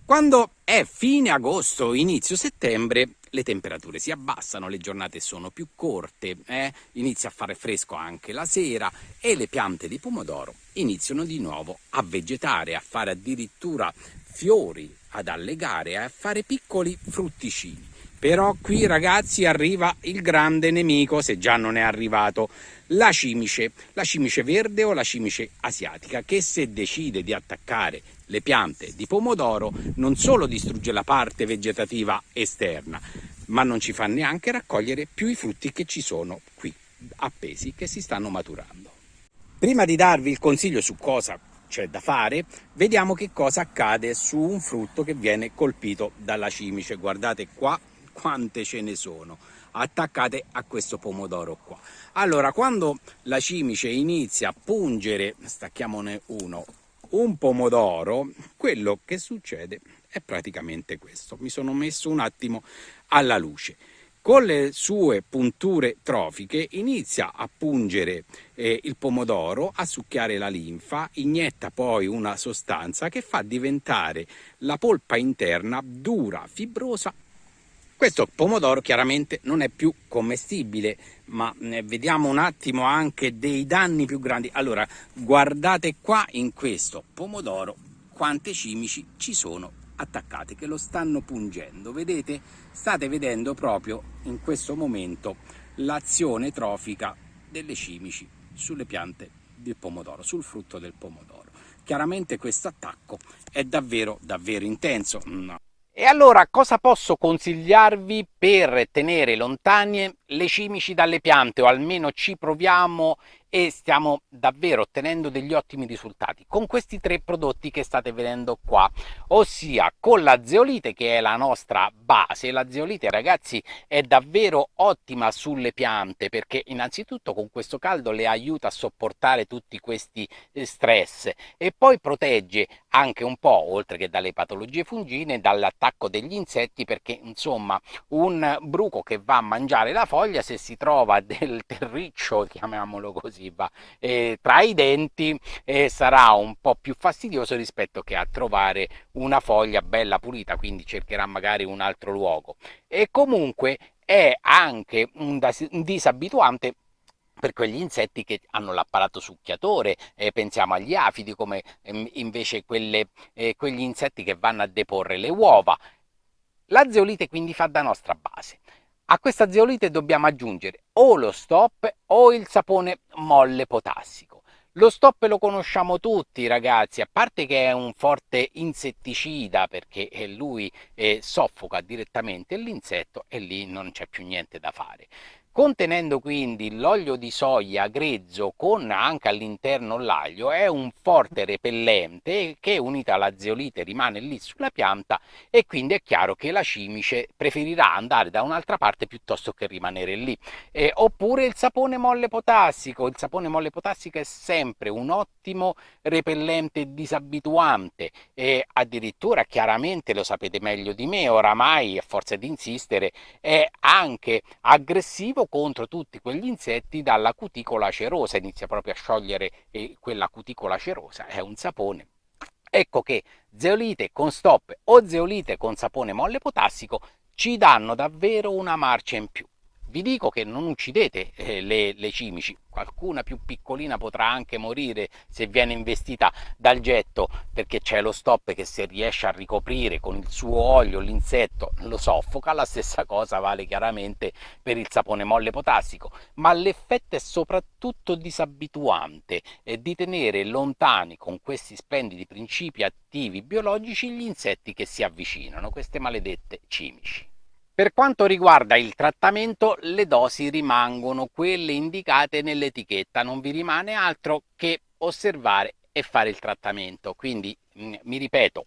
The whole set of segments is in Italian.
Quando è fine agosto, inizio settembre, le temperature si abbassano, le giornate sono più corte, inizia a fare fresco anche la sera e le piante di pomodoro iniziano di nuovo a vegetare, a fare addirittura fiori, ad allegare, a fare piccoli frutticini. Però qui, ragazzi, arriva il grande nemico, se già non è arrivato, la cimice verde o la cimice asiatica, che se decide di attaccare le piante di pomodoro non solo distrugge la parte vegetativa esterna, ma non ci fa neanche raccogliere più i frutti che ci sono qui appesi, che si stanno maturando. Prima di darvi il consiglio su cosa c'è da fare, vediamo che cosa accade su un frutto che viene colpito dalla cimice. Guardate qua quante ce ne sono attaccate a questo pomodoro qua. Allora, quando la cimice inizia a pungere, stacchiamone un pomodoro, quello che succede è praticamente questo. Mi sono messo un attimo alla luce. Con le sue punture trofiche inizia a pungere il pomodoro, a succhiare la linfa, inietta poi una sostanza che fa diventare la polpa interna dura, fibrosa. Questo pomodoro chiaramente non è più commestibile, ma vediamo un attimo anche dei danni più grandi. Allora, guardate qua in questo pomodoro quante cimici ci sono attaccate, che lo stanno pungendo. Vedete? State vedendo proprio in questo momento l'azione trofica delle cimici sulle piante del pomodoro, sul frutto del pomodoro. Chiaramente questo attacco è davvero intenso. E allora cosa posso consigliarvi per tenere lontane le cimici dalle piante, o almeno ci proviamo e stiamo davvero ottenendo degli ottimi risultati con questi tre prodotti che state vedendo qua, ossia con la zeolite, che è la nostra base. La zeolite, ragazzi, è davvero ottima sulle piante perché innanzitutto con questo caldo le aiuta a sopportare tutti questi stress e poi protegge anche un po', oltre che dalle patologie fungine, dall'attacco degli insetti, perché insomma un bruco che va a mangiare la foglia, se si trova del terriccio, chiamiamolo così, tra i denti, sarà un po' più fastidioso rispetto che a trovare una foglia bella pulita, quindi cercherà magari un altro luogo. E comunque è anche un disabituante per quegli insetti che hanno l'apparato succhiatore, pensiamo agli afidi, come invece quegli insetti che vanno a deporre le uova. La zeolite quindi fa da nostra base. A questa zeolite dobbiamo aggiungere o lo stop o il sapone molle potassico. Lo stop lo conosciamo tutti, ragazzi, a parte che è un forte insetticida perché lui soffoca direttamente l'insetto e lì non c'è più niente da fare. Contenendo quindi l'olio di soia grezzo con anche all'interno l'aglio, è un forte repellente che, unita alla zeolite, rimane lì sulla pianta e quindi è chiaro che la cimice preferirà andare da un'altra parte piuttosto che rimanere lì. Oppure il sapone molle potassico. Il sapone molle potassico è sempre un ottimo repellente disabituante e addirittura, chiaramente lo sapete meglio di me oramai, a forza di insistere, è anche aggressivo contro tutti quegli insetti dalla cuticola cerosa. Inizia proprio a sciogliere quella cuticola cerosa, è un sapone. Ecco che zeolite con stop o zeolite con sapone molle potassico ci danno davvero una marcia in più. Vi dico che non uccidete le cimici, qualcuna più piccolina potrà anche morire se viene investita dal getto, perché c'è lo stop che, se riesce a ricoprire con il suo olio l'insetto, lo soffoca. La stessa cosa vale chiaramente per il sapone molle potassico, ma l'effetto è soprattutto disabituante, di tenere lontani con questi splendidi principi attivi biologici gli insetti che si avvicinano, queste maledette cimici. Per quanto riguarda il trattamento, le dosi rimangono quelle indicate nell'etichetta, non vi rimane altro che osservare e fare il trattamento. Quindi, mi ripeto,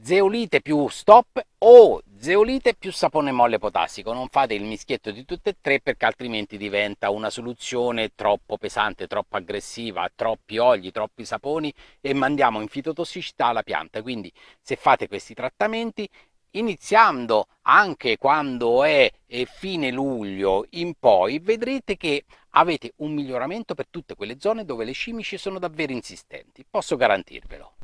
zeolite più stop o zeolite più sapone molle potassico. Non fate il mischietto di tutte e tre, perché altrimenti diventa una soluzione troppo pesante, troppo aggressiva, troppi oli, troppi saponi e mandiamo in fitotossicità alla pianta. Quindi se fate questi trattamenti, iniziando anche quando è fine luglio in poi, vedrete che avete un miglioramento per tutte quelle zone dove le cimici sono davvero insistenti, posso garantirvelo.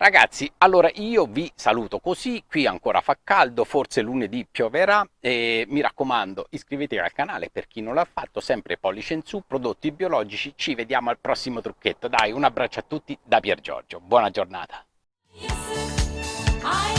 Ragazzi, allora io vi saluto così, qui ancora fa caldo, forse lunedì pioverà e mi raccomando iscrivetevi al canale per chi non l'ha fatto, sempre pollice in su, prodotti biologici, ci vediamo al prossimo trucchetto, dai un abbraccio a tutti da Pier Giorgio, buona giornata. Yes, I